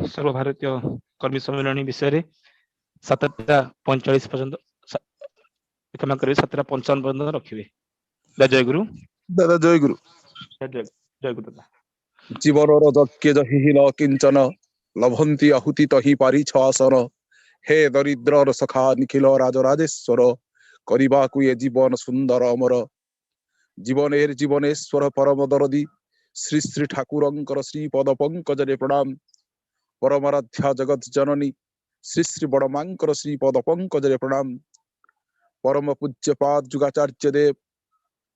सर्वभारतीय कर्मी सम्मेलन विषय 7:45 पर्यंत क्षमा करें 7:55 पर्यंत रखिए। जय गुरु दादा जय गुरु। जय गुरु दादा। जीवनर यज्ञ जहि न किंचन लभंती आहुति तहि पारिछ आसन हे दरिद्रर सखा निखिल राजराजेश्वर करबाकु ये जीवन सुंदर अमर जीवनेर जीवनेश्वर परम दरदी श्री श्री ठाकुरंकर श्री पद पंकजरे प्रणाम परमाराध्या जगत जननी श्री श्री बड़मांकर श्री पद पंकजरे प्रणाम परम पूज्यपाद जुगाचार्य देव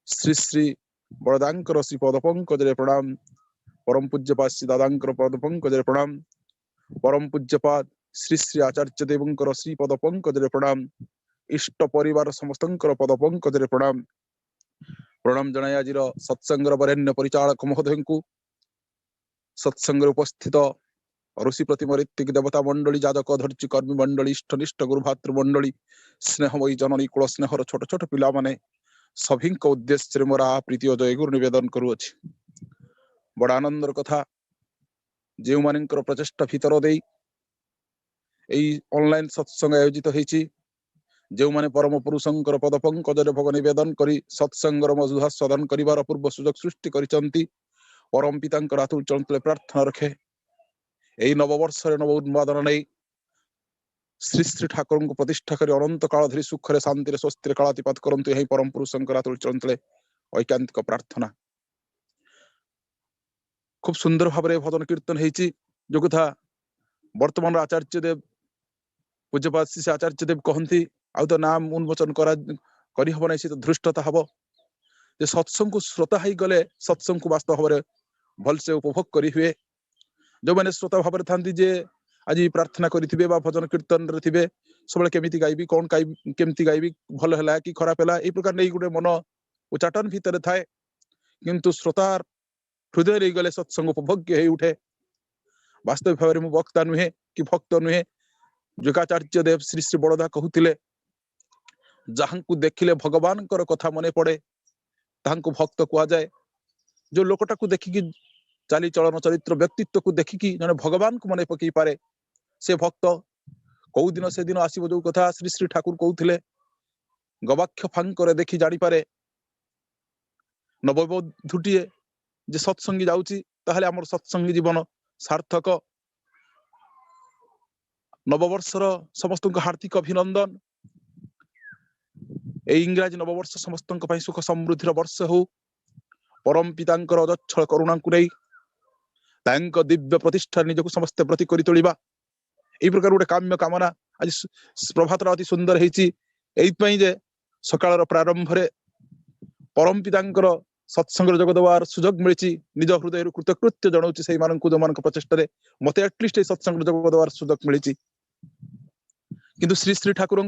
श्री श्री बड़दांकर श्री पद पंकजरे प्रणाम परम पूज्यपाद श्री दादांकर पद पंकजरे प्रणाम परम पूज्यपाद श्री श्री आचार्य देवंकर श्री पद पंकजरे प्रणाम इष्ट परिवार समस्तंकर पद पंकजरे प्रणाम प्रणाम जनाय आज सत्संगर वरेण्य परिचालक महोदय को सत्संग उपस्थित ऋषि प्रतिम ऋत्विक देवता मंडली जाजक धर्ची कर्मी मंडली इष्टनिष्ठ गुरुभातृ मंडली स्नेहमयी जननी कुल स्नेहर छोट छोट पिला माने सभी उद्देश्य मोर प्रीति और जय गुरु निवेदन करुअछि। बड़ आनंदर कथा जो मानकर प्रचेष्टा भीतर दे ऑनलाइन सत्संग आयोजित होइछि जो माने परम पुरुषंकर पद पंकजरे भोग निवेदन करी सत्संगर मधुहा सदन करिवार पूर्व सुजोग सृष्टि करिसंती परम पितांकर आतुल चंतले प्रार्थना रखे एई नववर्ष नव उन्मादन नहीं श्री श्री ठाकुर को प्रतिष्ठा कर अनंत काल धरी सुखरे शांति स्वस्ति कालातिपात करंतु यही परम पुरुषंकर आतुल चंतले ऐकांतिक प्रार्थना। खूब सुंदर भाव भजन कीर्तन होइछि जो कथा वर्तमान आचार्य देव पूज्यपाद श्री आचार्य देव कहती आ तो नाम उन्मोचन करी हब नहीं धृष्टता हब जे सत्संग को श्रोता हो गले सत्संग को वास्तव भाव भलसे उपभोग करी हुए जो मैंने श्रोता भाव था जे आज प्रार्थना करेंगे भजन कीर्तन थे सब केमी गायबी कौन केमती गायबी भल है कि खराब है यही प्रकार नहीं गोटे मन उच्चाटन भितर थाए किंतु श्रोतार हृदय रही गले सत्संग उपभोग्य हो उठे वास्तव भाव में वक्ता नुहे कि भक्त नुहे जोगाचार्य देव श्री श्री बड़दा कहते जहां को देखिले भगवान कथा मन पड़े तांको भक्त कह जाए जो लोकटा को देखिकी चाली चलन चरित्र व्यक्तित्व को देखिकी जने भगवान को मन पकई पारे से भक्त कौ दिन से दिन आसो जो कथा श्री श्री ठाकुर कहते गवाक्ष फांकर देखी जानी पारे नवबधूटीए जे सत्संगी जाऊँगी ताहले आमर सत्संगी जीवन सार्थक। नववर्षर समस्त हार्दिक अभिनंदन। इंग्राजी नववर्ष समस्त सुख समृद्धिर वर्ष हो परम पितांकर अजच्छल करुणा को नहीं तांको दिव्य प्रतिष्ठा निजक समस्ते प्रति करी तोलिबा ए प्रकार गोटे काम्य कामना आज प्रभात अति सुंदर होई जे सकाळर प्रारंभ रे परम पितांकर सत्संग जग देवार सुजोग मिली निज हृदय कृतकृत्य जनाऊँ से जो मान प्रचेषा मत एटलिस्ट सत्संग जग देवार सुजोग मिली किंतु श्री श्री ठाकुर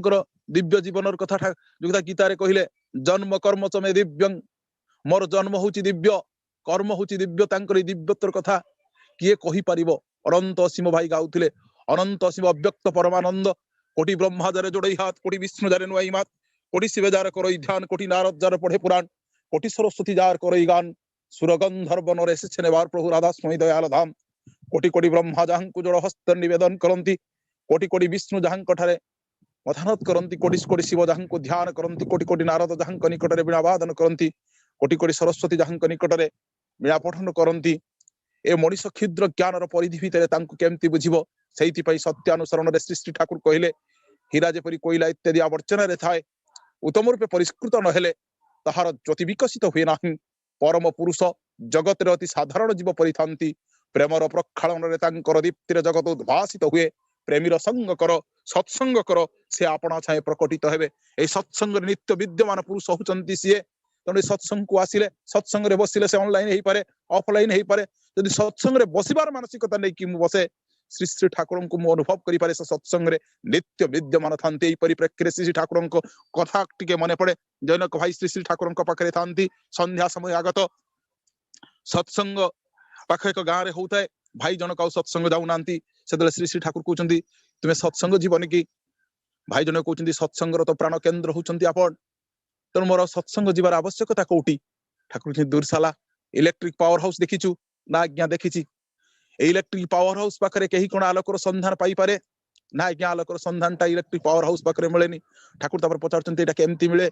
दिव्य जीवन कथा जो गीतार कहले जन्म कर्म चमे दिव्यं मोर जन्म हूँ दिव्य कर्म हूँ दिव्य दिव्यतर कथा किए कही पारिबो। अनंत असीम भाई गाउथिले अनंत असीम अव्यक्त परमानंद कोटि ब्रह्मा जारे जोड़ई हाथ कोटि विष्णु जारे नुआई मात कोटि शिव जार करई ध्यान कोटि नारद जार पढ़े पुराण कोटि सरस्वती जार करई गान सुरगंधर्व नरे से बार प्रभु राधा स्वामी दयाल धाम कोटि कोटि ब्रह्मा जहां को जोड़ हस्त निवेदन करती कोटि कोटि विष्णु जहां कठारे मथानत करती कोटि कोटि शिव जहां को ध्यान करती कोटि कोटि नारद जहां निकटरे वीणा वादन करती कोटि कोटि सरस्वती जहां निकटरे वीणा पठन करती ए मनीष क्षुद्र ज्ञान परिधि भितर केमती बुझिबो सेइथिपई सत्यानुसरण रे श्री श्री ठाकुर कहले हीरा जेपरि कोइला इत्यादि आवर्जना रे थाए उत्तम रूपे परिष्कृत नहेले ताहार ज्योति विकसित हुए नाही। परम पुरुष जगत रे अति साधारण जीव परिथांती प्रेमर प्रक्षालन रे तांकर दीप्तिर जगत उद्भासित हुए प्रेमीर संग कर सत्संग कर से आपणा छाए प्रकटित हेबे। ए सत्संग नित्य विद्यमान पुरुष होचंती सीए तेणु सत्संग को आसिले सत्संग रे बसिले से ऑनलाइन हेई पारे ऑफलाइन हेई पारे यदि सत्संग रे बसिबार मानसिकता नै कि मु बसे श्री श्री ठाकुर को मु अनुभव करि पारे सत्संग रे नित्य विद्यमान थांती एई परिप्रेक्षी श्री श्री ठाकुर को कथा टिके मने पड़े जनक भाई श्री श्री ठाकुर को पाखरे थांती संध्या समय आगत सत्संग पाख एक गाँ रे होउताए भाई जनक आ सत्संग जाउ नांती सेदले श्री श्री ठाकुर कहउचंदी तुमे सत्संग जीवन की भाई जनक कहउचंदी सत्संग रो तो प्राण केंद्र होउचंदी आपण तेणु मोर सत्संग जीवार आवश्यकता कोटी ठाकुर दूरसाला इलेक्ट्रिक पावर हाउस देखीचु ना आज्ञा देखी इलेक्ट्रिक पावर हाउस पाखरे कहीं कोण आलोकर संधान पाई पारे ना आज्ञा आलोकर संधानटा इलेक्ट्रिक पावर हाउस पाखरे मिलेनी ठाकुर तापर पचारचंती एटा केमती मिले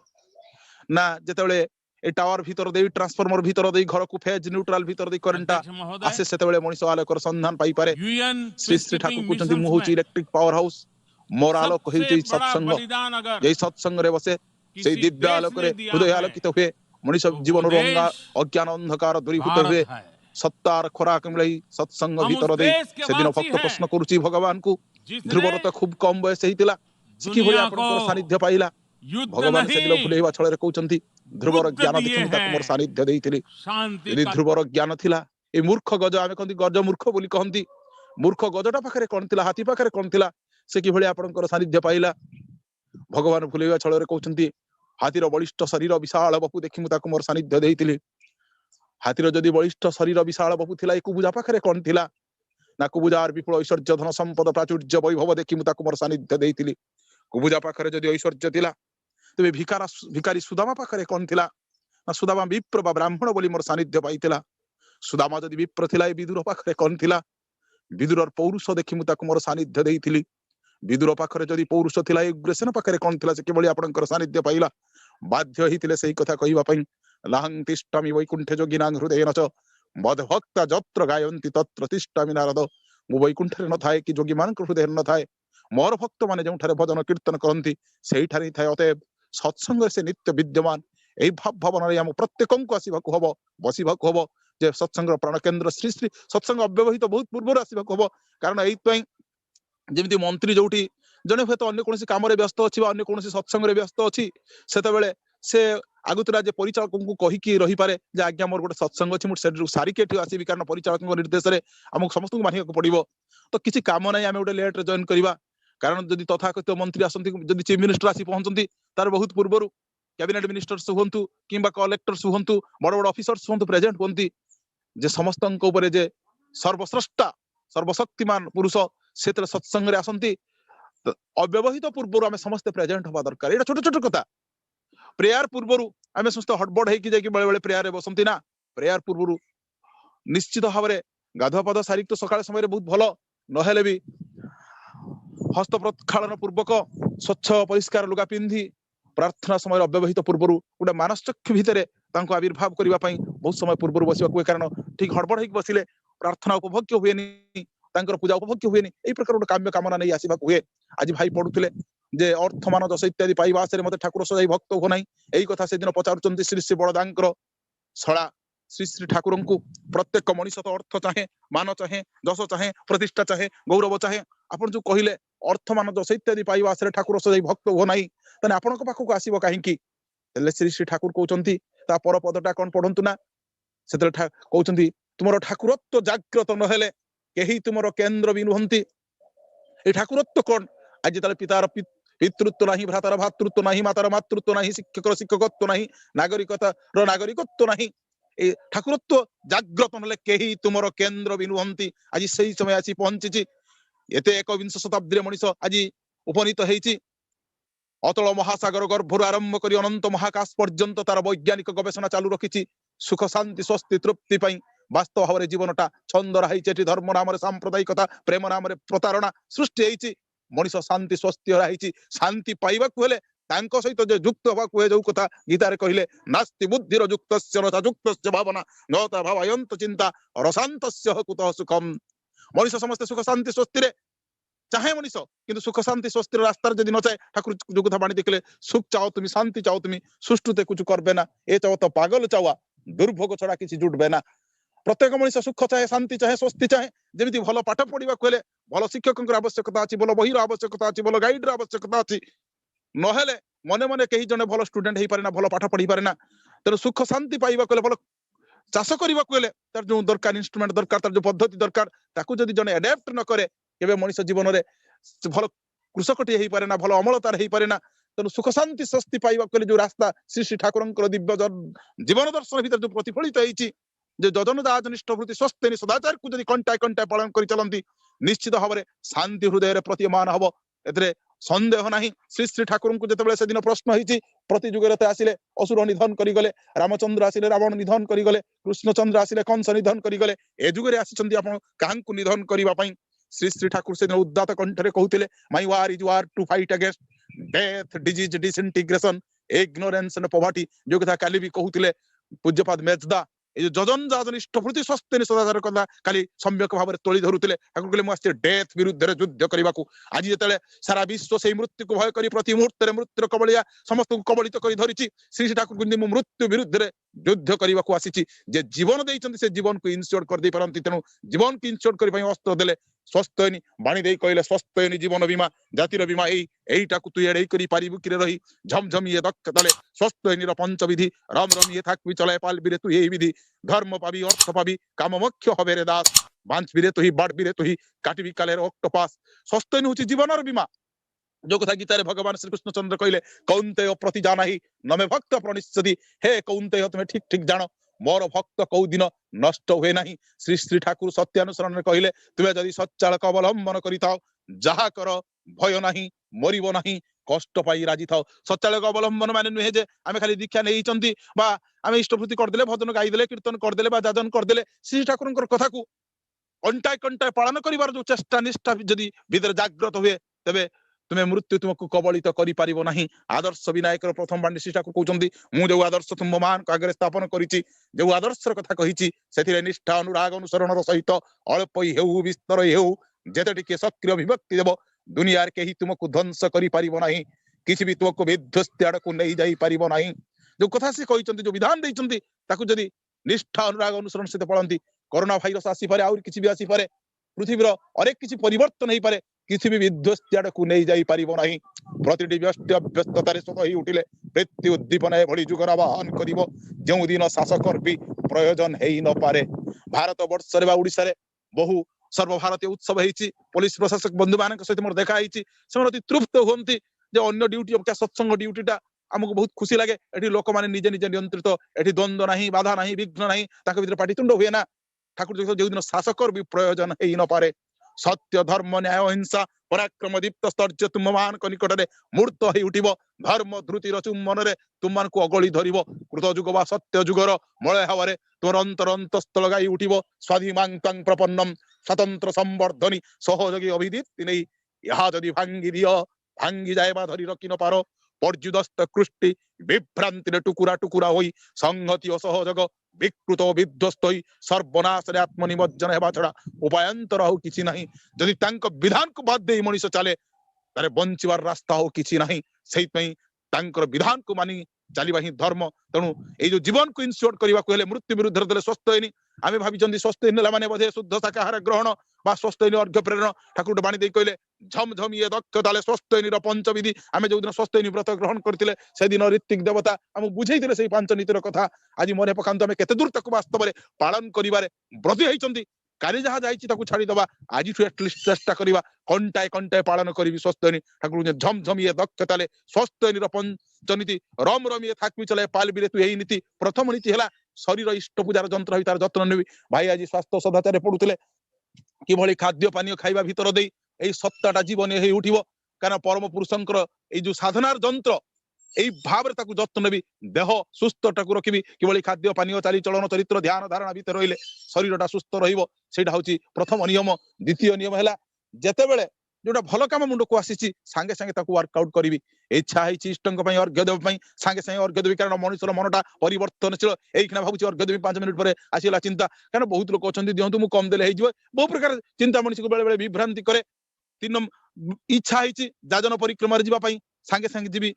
ना जेतेबेले ए टावर भीतर देई ट्रांसफार्मर भीतर देई घर को फेज न्यूट्रल भीतर देई करंटा अध्यक्ष महोदय, आसे सेतेबेले मनिष आलोकर संधान पाई पारे यूएन श्री श्री ठाकुर पीसकीपिंग कहते मिशंस मुहूची में इलेक्ट्रिक पावर हाउस मोर आलोक सबसे हेउची बड़ा सत्संग बलिदान अगर यही सत्संग रे बसे से किसी दिव्य देश आलोक ने रे दिया हृदय है आलोकित हुए मनीष तो वो जीवन रंगा देश अज्ञान अंधकार दूरीभूत भारत हुए है। सत्तार खोराक मिलई सत्संग हम उस भीतर दे देश के से दिन वासी भक्त हैं प्रश्न करूची भगवान को जिसने ध्रुवर तो खूब कम बयस हेतिला सिखी भली दुनिया आपनकर को सानिध्य पाइला युद्ध भगवान से दिलो नहीं भुलेवा छळे कहउचंती ध्रुवर बुद्ध ज्ञान दिए देखि मुता कुमार हैं, सानिध्य देइथिली शांति यदि का ध्रुवर ज्ञान थिला ए मूर्ख गज आमे कहंती गज मूर्ख बोली कहंती मूर्ख गजटा पाखरे कोन थिला हाथी पाखरे कोन थिला से कि भली आपनकर सानिध्य पाइला भगवान भुलेवा छळे कहउचंती हाथीर बलिष्ठ शरीर विशाल बपु देखि मुता कुमार सानिध्य देइथिली हाथीर जदि बलिष्ठ शरीर विशाल बपु थिला एकु बुझा पाखरे कोन थिला ना कुबुजार विपुल ऐश्वर्य धन संपद प्राचुर्य वैभव देखि मुता कुमार सानिध्य देइथिली कुबुजा पाखरे जदि ऐश्वर्य थिला तबे भिकारी सुदामा पाखरे कोन थिला ना सुदामा विप्र बा ब्राह्मण बोली मोर सानिध्य पाइथिला सुदामा जदि विप्र थिला ए विदुर पाखरे कोन थिला विदुरर पौरुष देखि मुता कुमार सानिध्य देइथिली विदुर पाखरे जदि पौरुष थिला ए उग्रसेन पाखरे कोन थिला से केवली आपनकर सानिध्य पाइला बाध्य हितिले सेही कथा कहिबा पई लाहं तिष्ठामि वैकुंठे जोगिनां हृदयेन च बदभक्ता जत्र गायन्ति तत्र तिष्ठामि नारद मु वैकुंठरे न थाए कि जोगी मान हृदय न थाए मोर भक्त माने जोठारे भजन कीर्तन करंती सेहिठारे थाए अतएव सत्संग से नित्य विद्यमान एई भाव भावना रे हम प्रत्येकं को आसीबाकू हबो बसीबाकू हबो जे सत्संग प्राण केंद्र श्री श्री सत्संग अव्यवहित बहुत पूर्व आसीबाकू हबो कारण एई पई जेमिति मंत्री जोठी जने हेतु अन्य कोनसी काम रे व्यस्त अछि बा अन्य कोनसी सत्संग रे व्यस्त अछि सेतेबेले से आगुतरा जे परिचालक को कहि कि रही पारे जे आज्ञा मोर गोटे सत्संग अछि मु सारी केठी आसीबी कारण परिचालक निर्देश रे हमक समस्त को मानिया को पड़िबो तो किछि काम नै आमे गोटे लेट रे जॉइन करिबा कारण जदि तथाकथित मंत्री आसंती जदि चीफ मिनिस्टर आसी पहुंचंती तार बहुत पूर्वरु कैबिनेट मिनिस्टर्स हुंतु किंबा कलेक्टर्स हुंतु बड़ बड़ ऑफिसर्स हुंतु प्रेजेंट हुंती जे समस्तन ऊपर जे सर्वश्रेष्ठ सर्वशक्तिमान पुरुष सेतर सत्संग रे आसंती अव्यवहित पूर्वरु आमे समस्त प्रेजेंट होबा दरकार एटा छोट छोट कथा प्रेयर पूर्वरु आमे समस्त हडबड हेकि जाय कि बेले बेले प्रेयर रे बसंती ना प्रेयर पूर्वरु निश्चित भाबरे गाधुआ पाद शारीरिक तो सकाळ समय रे बहुत भलो नहेले भी हस्त प्रक्षालन पूर्वक स्वच्छ परिष्कार लुगा पिंधि प्रार्थना समय अव्यवहित पूर्वरु गोटे मानसचक्षु भितरे तांको आविर्भाव करिवा पई बहुत समय पूर्वरु बसिबा को कारण ठीक हडबड हेकि बसिले प्रार्थना उपभोग्य हुएनी तांकर पूजा उपभोग्य हुएनी एई प्रकार गोटे काम्य कामना नै आसीबा को हुए आज भाई पढुथिले जे अर्थ मान दश इत्यादि पाइबा आसरे मते ठाकुर सजाई भक्त हो नाही एई कथा से दिन पचारुचंती श्री श्री बड़दांकर सळा श्री श्री ठाकुर को प्रत्येक मनीष तो अर्थ चाहे मान चाहे दश चाहे प्रतिष्ठा चाहे गौरव चाहे आपण जो कहिले अर्थ मान दश इत्यादि पाइबा आसरे ठाकुर सजाई भक्त हो नाही तने आपनक पाखक आसीबो काहेकि हेले श्री श्री ठाकुर कहउचंती ता पर पदटा कोन पढंतु ना सेतले कहउचंती तुमरो ठाकुरत्व जागृत न हेले केही तुमरो केंद्र बिनुहंती ए ठाकुरत्व कोन आज तार पितार पितृत्व नहीं भ्रातार भातृत्व नहीं मातार मातृत्व नहीं शिक्षकर शिक्षकत्व नहीं नागरिकतार नागरिकत्व नहीं ए ठाकुरत्व जागृत नले केही तुमरो केंद्र बिनुहंती आज सही समय आसी पहुंची एते 21 शताब्दी रे मनीष आज उपनीत हेची अतल महासागर गर्भर आरंभ करी अनंत महाकाश पर्यंत तार वैज्ञानिक गवेषणा चालू रखिछि सुख शांति स्वस्ति तृप्ति पई वास्तव भाव जीवनटा छंद रही धर्म नाम सांप्रदायिकता प्रेम नाम प्रतारणा सृष्टि हेची मनीष शांति स्वस्ति रही शांति पाइबा हेले तांको सहित जे युक्त हवा हुए जो कथा गीतारे कहिले नास्ति बुद्धिर युक्तस्य रथा युक्तस्य भावना नता भावयंत चिंता रसान्तस्य कुतः सुखम मनीष समस्त सुख शांति स्वस्ति रे चाहे मनीष किंतु सुख शांति स्वस्ति रास्ता जदि न चाहे ठाकुर जो कथा बाणी देखले सुख चाहो तुम शांति चाहो तुम सुष्टुते कुछ करबे ना ए चाहो तो पागल चावा दुर्भोग छड़ा किसी जुटबे ना प्रत्येक मनीष सुख चाहे शांति चाहे स्वस्ति चाहे जेमिति भल पाठ पढ़ा हेले भल शिक्षक आवश्यकता अच्छी भल बहिर आवश्यकता अच्छी भल गाइड आवश्यकता अच्छी नहेले मने मने कहीं जने भल स्टूडेंट हो पारे ना भल पाठ पढ़ी पारे ना तेणु सुख शांति पाइबा को भल चाष करने को तार जो दरकार इंस्ट्रुमेंट दरकार तार जो पद्धति दरकार ताकू जदि जने एडेप्ट न करे केबे मनीष जीवन रे भल कृषकटी हो पारे ना भल अमलतार हो पारे ना तेणु सुख शांति स्वस्ति पाइबा को जो रास्ता श्री श्री ठाकुर दिव्य जीवन दर्शन भीतर जो प्रतिफलित होती जे जजन दाज निष्ठवृत्ति स्वस्थ सदाचार को जदि कंटाय कंटाय पालन कर चलती निश्चित भाव में शांति हृदय प्रतीयमान हम ए ସନ୍ଦେହ ନାହିଁ। ଶ୍ରୀ ଶ୍ରୀ ଠାକୁରଙ୍କୁ ଯେତେବେଳେ ସେଦିନ ପ୍ରଶ୍ନ ହେଇଛି ପ୍ରତି ଯୁଗରେ ତ ଆସିଲେ ଅସୁର ନିଧନ କରିଗଲେ, ରାମଚନ୍ଦ୍ର ଆସିଲେ ରାବଣ ନିଧନ କରିଗଲେ, କୃଷ୍ଣଚନ୍ଦ୍ର ଆସିଲେ କଂସ ନିଧନ କରିଗଲେ, ଏ ଯୁଗରେ ଆସିଛନ୍ତି ଆପଣ କାହାଙ୍କୁ ନିଧନ କରିବା ପାଇଁ? ଶ୍ରୀ ଶ୍ରୀ ଠାକୁର ସେଦିନ ଉଦାତ କଣ୍ଠରେ କହୁଥିଲେ my war is war to fight against death disease disintegration ignorance and poverty. ଯୋଉ କଥା କାଲି ବି କହୁଥିଲେ ପୂଜ୍ୟପାଦ ମେଜଦା, এই যজন যাজন ইষ্টপ্রতি স্বস্তিনী ସଦାଚାର କଥା କାଲି ସମ୍ୟକ ଭାବରେ ତୋଳି ଧରୁଥିଲେ। ତାକୁ କହିଲେ ମୁଁ ଆସିଛି ଡେଥ ବିରୁଦ୍ଧରେ ଯୁଦ୍ଧ କରିବାକୁ। ଆଜି ଯେତେବେଳେ ସାରା ବିଶ୍ୱ ସେଇ ମୃତ୍ୟୁକୁ ଭୟ କରି ପ୍ରତି ମୁହୂର୍ତ୍ତରେ ମୃତ୍ୟୁର କବଳିଆ ସମସ୍ତଙ୍କୁ କବଳିତ କରି ଧରିଛି, ଶ୍ରୀ ଶ୍ରୀ ଠାକୁର କିନ୍ତୁ ମୁଁ ମୃତ୍ୟୁ ବିରୁଦ୍ଧରେ ଯୁଦ୍ଧ କରିବାକୁ ଆସିଛି। ଯେ ଜୀବନ ଦେଇଛନ୍ତି ସେ ଜୀବନକୁ ଇନସିଓର କରିଦେଇ ପାରନ୍ତି, ତେଣୁ ଜୀବନକୁ ଇନସିଓର କରିବା ପାଇଁ ଅସ୍ତ୍ର ଦେଲେ। ସ୍ୱସ୍ତୟନୀ ବାଣୀ ଦେଇ କହିଲେ ସ୍ୱସ୍ତୟନୀ ଜୀବନ ବୀମା ଜାତିର ବୀମା এইটাକୁ তুই এড়েই করি পারিবু কিরে রহি ঝমঝমিয়ে দক্ষ তলে স্বস্তয়নীর পঞ্চবিধি রম রমিয়ে থাকবি চলায় পালবি রে তুই এই বিধি ধর্ম পাবি অর্থ পাবি কামমোক্ষ হবে রে দাস বাঁচবি রে তুই বাড়বি রে তুই কাটিবি কালের অক্টোপাস। স্বস্তয়নী হচ্ছে জীবনের বীমা। जो कथा गीतारे भगवान श्री कृष्ण चंद्र कहले कौन्तेय प्रति जानाहि नमे भक्त प्रणिष्यति। हे कौन्तेय तुम्हें ठीक ठीक जानो मोर भक्त कौ दिन नष्ट हुए नहीं। श्री श्री ठाकुर सत्यानुसरण कहले तुम्हें जदि सच्चालक अवलंबन करिथाओ जहा कर भय नहीं मरिब नहीं कष्ट पाई राजी थाओ। सच्चालक अवलंबन माने नुहे जे आमे खाली दीक्षा नेइचंती बा आमे इष्टभूति करदेले भजन गाइदेले कीर्तन करदेले बा जाजन करदेले श्री ठाकुरଙ୍କର कथाକୁ कंटाय कंटाय पालन करिवार जो चेष्टा निष्ठा जदि भीतर जागृत हुए तेबे तुम्हें मृत्यु तुमको कबलित करि पारिबो नहीं। आदर्श विनायक प्रथम बाणी श्री ठाकुर कहउचंदी मु जो आदर्श तुम मान को आगे स्थापन करिछि जो आदर्शर कथा कहिछि सेथिरे निष्ठा अनुराग अनुसरणर सहित अल्प हेउ विस्तर हेउ जेते टिके सक्रिय विभक्ति देव दुनियार केही तुमको ध्वंस करि पारिबो नहीं किछि भी तुमको विध्वस्ती आड़ को नहीं जाई पारिबो नहीं। जो कथा से कहउचंदी जो विधान दैचंदी ताकू जदि निष्ठा अनुराग अनुसरण सहित पळंती कोरोना भाइरस आसी पारे आउर किछि भी आसी पारे पृथ्वीर अनेक किछि परिवर्तन हेई पारे किसी भी विध्वस्ती आड़ को नहीं जाई पारिबो नहीं। प्रतिटी व्यस्ततारे सत होई उठिले मृत्यु उद्दीपना भली जुगर आह्वान करिबो जो दिन शासकर भी प्रयोजन हेई न पारे। भारत वर्षरे बा ओडिसा रे बहु सर्वभारतीय उत्सव हेइछि पुलिस प्रशासक बंधु मानक सहित मोर देखा हेइछि से अति तृप्त होंती जे अन्य ड्यूटी अपेक्षा सत्संग ड्यूटीटा आमको बहुत खुशी लगे। एठी लोक माने निजे निजे नियंत्रित एठी द्वंद्व नहीं बाधा नहीं विघ्न नहीं ताके भीतर पाटितुंड हुए ना। ठाकुर जो दिन शासकर भी प्रयोजन हेई न पारे सत्य धर्म न्याय अहिंसा पराक्रम दीप्त स्तर्य तुम मान निकट में मूर्त हो उठिब धर्म धृतिर चुम्बन तुम मान अगली धरिब कृत जुग बा सत्य जुगर मलय हवारे तुम अंतर अंतस्थल गाई उठिब स्वाधीमां प्रपन्नम स्वतंत्र संवर्धनी सहयोगी अभिदीप्ति नहीं यहाँ जदि भांगी दिय भांगी जाए बा धरी रखि न पार पर्युदस्त कृष्टि विभ्रांति टुकुरा टुकुरा होई संहति असहयोग विकृत विध्वस्त होई सर्वनाश रे आत्मनिमज्जन हेबा छड़ा उपायंतर हो किछि नहीं। जदि तांको विधान को बाद दे मनुष्य चले तारे बंचिवार रास्ता हो किछि नहीं। सेहि पई तांकर विधान को मानी चलिबा ही धर्म। तेणु ए जो जीवन को इनश्योर करबा को हेले मृत्यु विरुद्ध देले स्वस्थ आमे भाबिचंदी स्वस्थ नेला माने बोधे शुद्ध शाकाहार ग्रहण बा स्वस्थ अर्घ्य प्रेरण ठाकुर बाणी दे कहले झमझम ये दक्ष ताले स्वस्थ पंचविधि आमे जो दिन स्वस्थ व्रत ग्रहण करथिले से दिन ऋत्विक देवता हम बुझेइथिले सेही पांच नीतिर कथा आज मने पकांत आमे केते दूर तक वास्तव रे पालन करिवारे ब्रती हेइचंदी। काली जहा जाइछि ताकू छाड़ी दबा आज एटलिस्ट चेष्टा करिबा कंटाय कंटाय पालन करिवि स्वस्थ ठाकुर झमझम ये दक्ष ताले स्वस्थ पंचनीति रम रम ये थाकबि चले पालबि रे तू एही नीति प्रथम नीति हला शरीर इष्ट पूजार जंत्र ही तार जत्न नेबी। भाई आज स्वास्थ्य सदाचार पड़ुले कि खाद्य पानी खाइबा भीतर दे एई सत्ताटा जीवन हे उठिबो कारण परम पुरुषंकर एई जो साधनार जंत्र एई भाबरे ताकू जत्न नेबी देह सुस्थटाकू रखिबी कि खाद्य पानी चाली चलन चरित्र ध्यान धारणा भीतर रहिले शरीरटा सुस्थ रहिबो सेटा होची प्रथम नियम। द्वितीय नियम हैला जेतेबेले जोटा भल काम मुंड को आसी सांगे सांगे ताकू वर्कआउट करी इच्छा है इष्टों अर्घ्य देव सांगे सांगे अर्घ्य देवी कारण मनुष्यर मनटा परिवर्तनशील यही भावुँ अर्घ्य देवी 5 मिनिट पर आसला चिंता कारण बहुत लोग अच्छा दिंतु मुझे कम देले बहु प्रकार चिंता मनुष्य को बेले बेले विभ्रांति करे। 3 इच्छा है जाजन परिक्रमा जावाई सांगे सांगे जी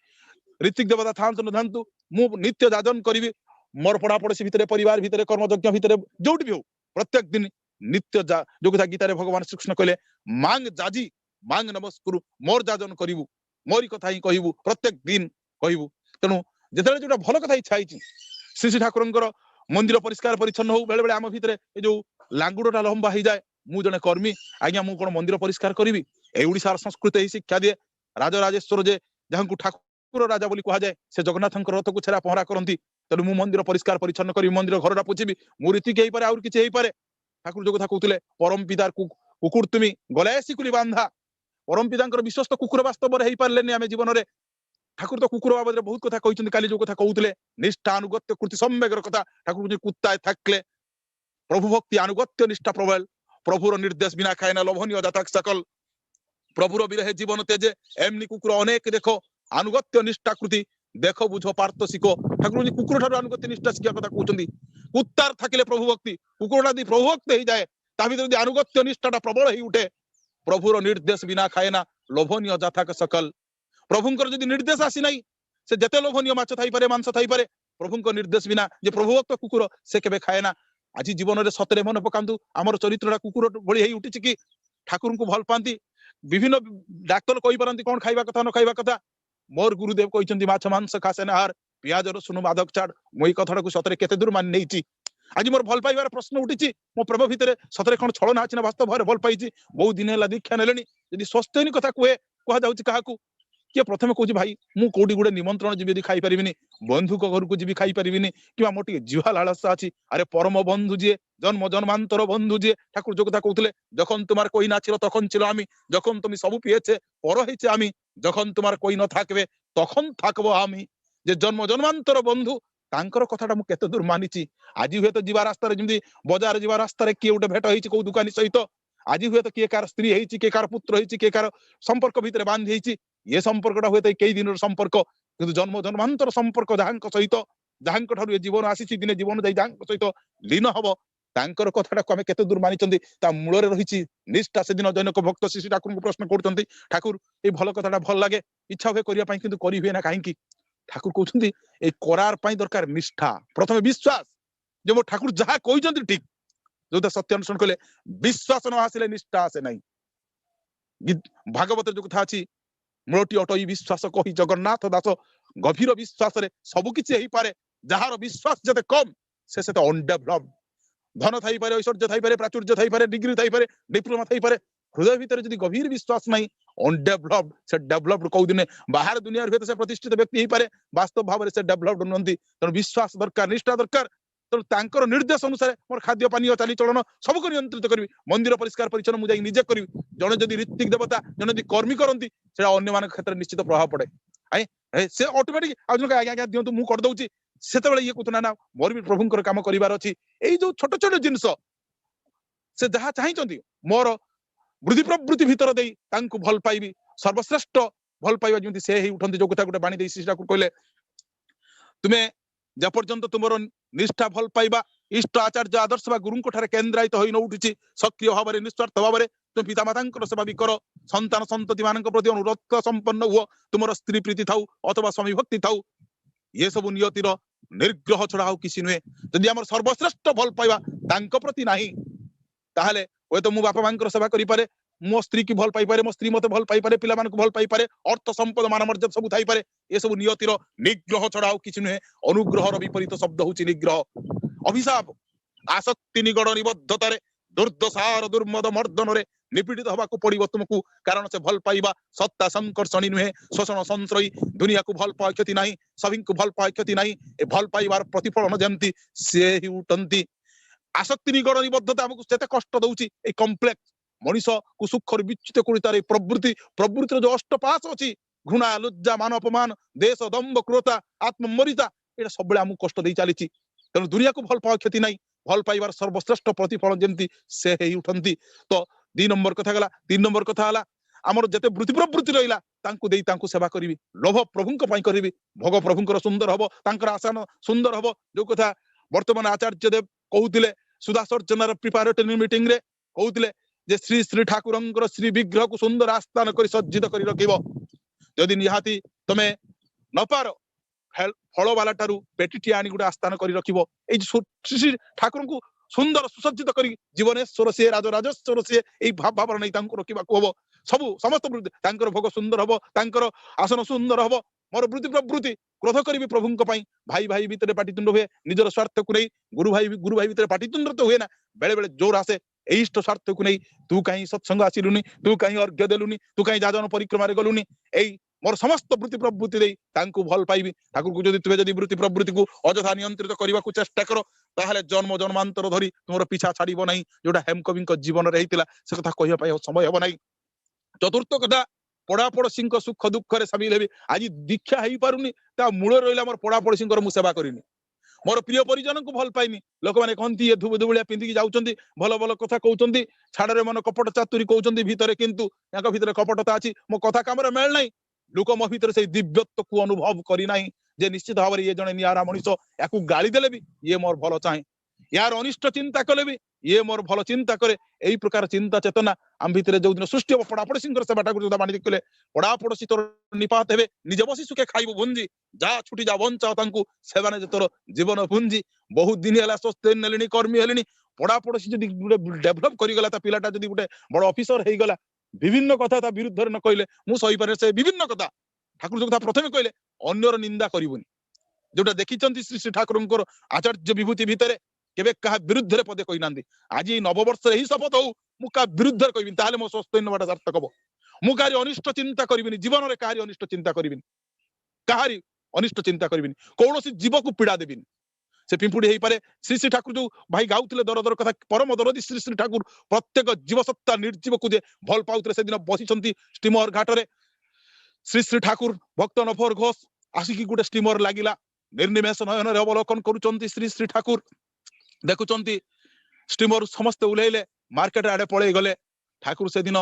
ऋतिक देवता था नथांतु मु नित्य जाजन करी मोर पढ़ा पड़ोसी भितर परिवार भितर कर्मयज्ञ भितर जो भी हो प्रत्येक दिन नित्य जो कथा गीतारे भगवान श्रीकृष्ण कहले मांग जाजी मांग नमस्कुरु मोर जाजन करिवु मोरी कथा ही कहबू प्रत्येक दिन कहबू। तेणु जेतेबेले जोटा भल कथा इच्छा है श्री श्री ठाकुरंकर मंदिर परिष्कार परिच्छन्न हो बेले बेले आम भितर जो लांगुड़टा लंबा हो जाए मु जने कर्मी आज्ञा मु कोन मंदिर परिष्कार करी ओडिशार संस्कृति ही शिक्षा दिए राजराजेश्वर जे जहां ठाकुर राजा बोली कहा जाए से जगन्नाथ रथ को छेरा पहरा करती तेणु मु मंदिर परिष्कार परिच्छन्न करी मंदिर घरटा पोछिबी मु रीतिक हेई पारे आउर किछि हेई पारे ठाकुर जो कथा कहउतिले परम पितार कुकुर तुमी गले सिकुली बांधा परम पितांकर विश्वस्त कुकुर वास्तव रे हेई पारलेनी आमे जीवन रे ठाकुर तो कुकुर बाबद बहुत कथा कहते काली जो कथा कहते निष्ठा अनुगत्य कृति सम्यगर कथा ठाकुर जो कुत्ता थाकले प्रभु भक्ति अनुगत्य निष्ठा प्रबल प्रभुर निर्देश बिना खाए ना लोभनीय जातक सकल प्रभुर विरहे जीवन तेजे एमनी कुकुर अनेक देखो अनुगत्य निष्ठा कृति देखो बुझो पार्थ शिखो ठाकुर जी कुकुर ठाकुर अनुगत्य निष्ठा शिखा कथा कहते कुत्तार थाकिले प्रभु भक्ति कुकुर यदि प्रभु भक्त हो जाए ता भीतर यदि अनुगत्य निष्ठाटा प्रबल ही उठे प्रभुर निर्देश बिना खाए ना लोभनीय जातक सकल प्रभुंकर जदि निर्देश आसी नाही से जते लोभनीय माछ थाई पारे मांस थाई पारे प्रभुंकर निर्देश बिना जे प्रभु भक्त कुकुर से केबे खाए ना आज जीवन रे सतरे मन पकांतु हमर चरित्रटा कुकुर भଳି हेई उठिछि कि ठाकुर को भल पांती विभिन्न डाक्टर कहि पारंती कोन खाइबा कथा न खाइबा कथा मोर गुरुदेव कहिसंती माछ मांस खासे ना हार पियाज रसुन मादक चाड मोई कथाटा को सतरे केते दूर मान नेइछि आज मोर भल पाइबार प्रश्न उठिछि मो प्रेम भितरे सतरे कोन छळना अछि ना वास्तव भारे भल पाइछि बहुत दिन हेला दीक्षा नेलेनी यदि स्वस्थनी कथा कहा जाउछि काहाकू किए प्रथम कहूँ भाई मु कोटी गुड़े निमंत्रण जी खाई पारिबिनी बंधु को घर को जी खाई पारिबिनी कि मोर टिके जीवा लालसा अछि अरे परम बंधु जी जन्म जन्मांतर बंधु जी ठाकुर जो कथा कहते जखन तुम्हार कोई नाचिल तखन चिल आमी जखन तुम सब पिएछे पर होइछे आमी जखन तुम्हार कोई न थाकबे तखन थाकबो आमी जे जन्म जन्मांतर बंधु तांकर कथाटा मु केते दूर मानिछि आज हुए तो जीवा रास्ता रे जिंदी बाजार जीवा रास्ता रे किए उठे भेट होइछि को दुकानी सहित आज हुए तो किए कार स्त्री होइछि किए कार पुत्र होइछि किए कार संपर्क भितर बांधि होइछि ये संपर्कटा हुए कई दिन संपर्क किंतु जन्म जन्मांतर संपर्क जहां सहित जहां ठार जीवन आसी दिने जीवन जाई जहां सहित लीन हब तांकर कथाटा को आमे केते दूर मानिचंदी ता मूल रे रहिछि निष्ठा से दिन जनक भक्त शिशु ठाकुर को प्रश्न करचंदी ठाकुर ए भल कथाटा भल लागे इच्छा हुए करिया पई किंतु करि हुए ना काहे की ठाकुर कहउछंदी ए करार पई दरकार निष्ठा प्रथमे विश्वास जे मो ठाकुर जहा कहिचंदी ठीक जोता सत्य अनुसरण कले विश्वास न आसिले निष्ठा आसे नाही भागवत जो कथा अछि मूलटी अटई विश्वास कही जगन्नाथ दास गभीर विश्वास रे सब किछि हेई पारे जहार विश्वास जते कम से अनडेभलप धन थाई पारे ऐश्वर्य थाई पारे प्राचुर्य थाई पारे डिग्री थाई पारे डिप्लोमा थाई पारे हृदय भीतर जदि गभीर विश्वास नहीं अनडेभलप्ड से डेभलप्ड कौ दिन बाहर दुनिया भीतर से प्रतिष्ठित व्यक्ति हेई पारे वास्तव भाव में से डेभलप्ड नहंती तेणु विश्वास दरकार निष्ठा दरकार तेणु तांकर निर्देश अनुसार मोर खाद्य पानीय चाली चलन सबको नियंत्रित करी मंदिर परिष्कार परिच्छन्न मुझे निजे करी जने जदि ऋत्विक देवता जने जदि कर्मी करती से अन्य मान क्षेत्र निश्चित प्रभाव पड़े आई से ऑटोमेटिक आज आज्ञा आज्ञा दियंतु मु कर दउची सेतेबेले ये कुतना ना मोर भी प्रभुंकर काम करिवार अछि एई जो छोट छोट जिंस से जहा चाहिचंती मोर वृद्धि प्रवृत्ति भीतर देई तांकु भल पाइबी सर्वश्रेष्ठ भल पाइबा जेंति से ही उठंती जो कथा गुटे बाणी देई सिस्टा को कहले तुमे जे पर्यंत तुमरो निष्ठा भल पाइबा इष्ट आचार्य आदर्श बा गुरुंको ठारे केंद्रायित होई न उठिछि सक्रिय भाव निस्वार्थ भाव तुम पिता मातांकर सेवा भी कर संतान संतति मानक प्रति अनुरक्त संपन्न हुओ तुमर स्त्री प्रीति थाउ अथवा स्वामी भक्ति थाउ ये सब नियतिर निर्ग्रह छड़ा हो किसी नुहे जदि आमर सर्वश्रेष्ठ भल पाइबा तांको प्रति नाही ताहले होय तो मु बापा मांकर सेवा करि पारे मो स्त्री की भल पाई पारे मो स्त्री मते भल पाई पारे पिला मान को भल पाई पारे अर्थ संपद मान मर्यादा सब थाई पारे ये सब नियतिर निग्रह छड़ा हो किसी नुहे अनुग्रहर विपरीत शब्द होछि निग्रह अभिशाप आसक्ति निगड़ निबद्धतारे दुर्दशार दुर्मद मर्दन रे निपीड़ित हवा को पड़िबो तुमको कारण से भल पाइबा सत्ता संकर्षणी नुहे शोषण संश्रयी दुनिया को भल पाए क्षति नाही सभी को भल पाए क्षति नाही ए भल पाइबार प्रतिफलन जेमती से ही उठंती आसक्ति निगड़ निबद्धता हमको सेते कष्ट दउची ए कॉम्प्लेक्स मनीष को सुखर विचित करितार प्रवृत्ति प्रवृत्तिर जो अष्टपाश अछि घृणा लज्जा मान अपमान देश दंभ क्रोधता आत्ममरिता एटा सब बेले हमको कष्ट देई चलीची तेणु दुनिया को भल पाए क्षति नाही भल पाइबार सर्वश्रेष्ठ प्रतिफलन जेमती से ही उठंती तो 2 नंबर कथा गला 3 नंबर कथा हला हमर जते वृत्ति प्रवृत्ति रहिला तांकु देई तांकु सेवा करिवि लोभ प्रभुंक पई करिवि भोग प्रभुंकर सुंदर हबो तांकर आसन सुंदर हबो जो कथा वर्तमान आचार्य देव कहउतिले सुदासर्जनर प्रिपरेटरी मीटिंग रे कहउतिले जे श्री श्री ठाकुरंकर श्री विग्रह को सुंदर आस्थान करी सज्जित करी रखिबो जदि निहाती तमे न पारो फल वाला टारू पेटीटी आनी गुटे आस्थान करी रखिबो ए श्री ठाकुर को सुंदर सुसज्जित करी जीवनेश्वर से राजराजेश्वर से ए भाव भावना नहीं तांको रखिबा को हबो सब समस्त तांकर भोग सुंदर हबो तांकर आसन सुंदर हबो मोर वृत्ति प्रवृत्ति क्रोध करी प्रभुंक पई भाई भाई भीतर पाटितुंड हुए निजर स्वार्थ को नहीं गुरु भाई भीतर पाटितुंड तो हुए ना बेले बेले जोर आसे इष्ट स्वार्थ को नहीं तू कहीं सत्संग आसिलुनी तू कहीं अर्घ्य देलुनी तू कहीं जाजन परिक्रमा रे गलुनी एई मोर समस्त वृत्ति प्रवृत्ति दे तांकु भल पाइबी ठाकुर को जदि तुमे जदि वृत्ति प्रवृत्ति को अजथा नियंत्रित करबा को चेष्टा करो ताहले जन्म जन्मांतर धरी तुमर पीछा छाड़ीबो नाही जोटा हेमकविंक जीवन रे हेतिला से कथा कहिया पाए समय हेबो नाही चतुर्थ कथा पड़ा पड़ोशी सुख दुख रे सामिल हेबी आज दीक्षा हो पारुनी ता मूल रहिला मोर पड़ा पड़ोशी मु सेवा करिनी मोर प्रिय परिजन को भल पाइनी लोक मैंने कहती ये धुबुधु भलिया पिंधिकी जाउछंती भल भल कथा कहउछंती छाड़रे मन कपट चातुरी कहउछंती भितरे किंतु याक भितरे कपटता अछि मो कथा कामरे मेल नै लोक मो भितरे से दिव्यत्व को अनुभव करि नै जे निश्चित भाव ये जने नियारा मनुष्य याकू गाली देले भी ये मोर भल चाहे यार अनिष्ट चिंता कले भी ये मोर भल चिंता करे एई प्रकार चिंता चेतना आम भितरे जो दिन सृष्टि पड़ा पड़ोशी सेवाटा को बाणी देखले पड़ा पड़ोशी तोर निपात हेबे निज बसी सुखे खाइबो भुंजी जा छुटी जा बंचा तांकू सेवाने जे तोर जीवन भुंजी बहुत दिन हला स्वस्थ नेलिनी कर्मी हेलिनी पड़ा पड़ोशी जदी डेभलप करि गला ता पिलाटा जदी गुटे बड़ ऑफिसर हेई गला विभिन्न कथा ता विरुद्ध न कहले मु सही पारे से विभिन्न कथा ठाकुर जो कथा प्रथमे कहले अन्यर निंदा करिवनी जोटा देखिचंती श्री श्री ठाकुरंकर आचार्य विभूति भितरे केबे कहा विरुद्ध रे पदे कहि नांदी आज ई नववर्ष रे ही शपथ हो मु का विरुद्ध रे कहबिन ताले मो स्वस्थ नबाटा सार्थक हबो मु कार्य अनिष्ट चिंता करिबिनी जीवन रे कार्य अनिष्ट चिंता करिबिनी काहारी अनिष्ट चिंता करिबिनी कोनोसी जीव को पीड़ा देबिनी से पिंपुडी हेई पारे श्री श्री ठाकुर जो भाई गाउतले दर दर कथा परम दरदी श्री श्री ठाकुर प्रत्येक जीव सत्ता निर्जीव को जे भल पाउतले से दिन बसिचंती स्टीमर घाट रे श्री श्री ठाकुर भक्त नफर घोष आसिकी गुटे स्टीमर लागिला निर्निमेष नयन रे अवलोकन करूचंती श्री श्री ठाकुर देखुचंती स्टीमर समस्त उलेइले मार्केट आडे पळे गले ठाकुर से दिन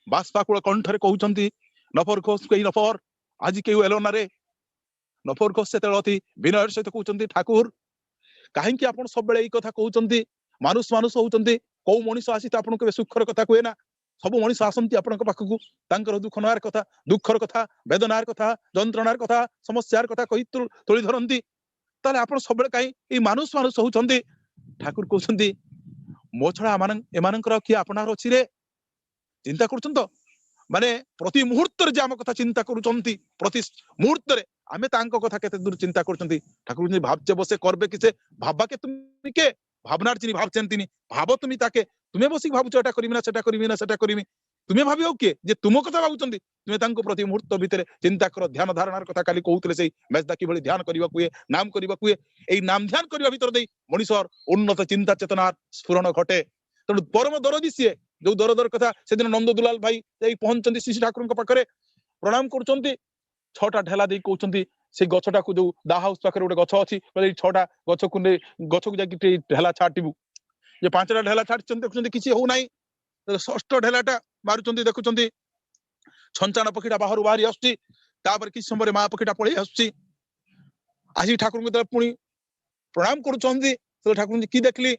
बाष्पाकुल कंठरे कहउचंती नफर घोष कई नफर आज केउ एलो ना रे नफर घोष सेते अति विनयर सहित कहउचंती ठाकुर काहे कि आपण सब बेले ई कथा कहउचंती मानुष मानुष होउचंती को मनीष आसी त आपण के सुखर कथा कहे ना सब मनीष आसंती आपण पाखकू तांकर दुख नयार कथा दुखर कथा वेदनार कथा जंत्रणार कथा समस्यार कथा कहि तोली धरंती ताले आपण सब बेले काहे ई मानुष मानुष होउचंती ठाकुर कहउचंती मो छड़ा एमानकर कि आपनार अछि रे चिंता करूछन तो माने प्रति मुहूर्त रे जे आम कथा चिंता करूछंती प्रति मुहूर्त रे आमे तांको कथा केते दूर चिंता करूछंती ठाकुर जी भाबचे बसे करबे कि से भाबा के तुमी के भावनार चिनी भाबचंतीनी भाबो तुमी ताके तुमे बसी भाबुछ एटा करिमिना सेटा करिमि तुमे भाबियो के जे तुमो कथा भाबुचंती तुमे तांको प्रति मुहूर्त भितरे चिंता कर ध्यान धारणार कथा काली कहउतले सेई मेजदा कि भली ध्यान करिबा कुए नाम करिबा कुए एई नाम ध्यान करिबा भितर देई मनीषर उन्नत चिंता चेतनार स्फुरण घटे तेणु परम दरदी सीए जो दर दर कथा से दिन नंद दुलाल भाई जाई पहुंचंती श्री ठाकुर पाखरे प्रणाम करूचंती 6टा ढेला देई कहउचंती से गछटा को जो दा हाउस पाखरे गोटे गछ अछि बोले 6टा गछ को ने गछ को जाकी ढेला छाटिबु जे 5टा ढेला छाटचंती देखुचंती किछि हो नाही 6ठ ढेलाटा मारुचंती देखुचंती छंचान पखीटा बाहरु बाहरी आसुची तापर किछि समय मा पखीटा पळी आसुची आसी ठाकुर को पुणी प्रणाम करूचंती तो ठाकुर जी की देखली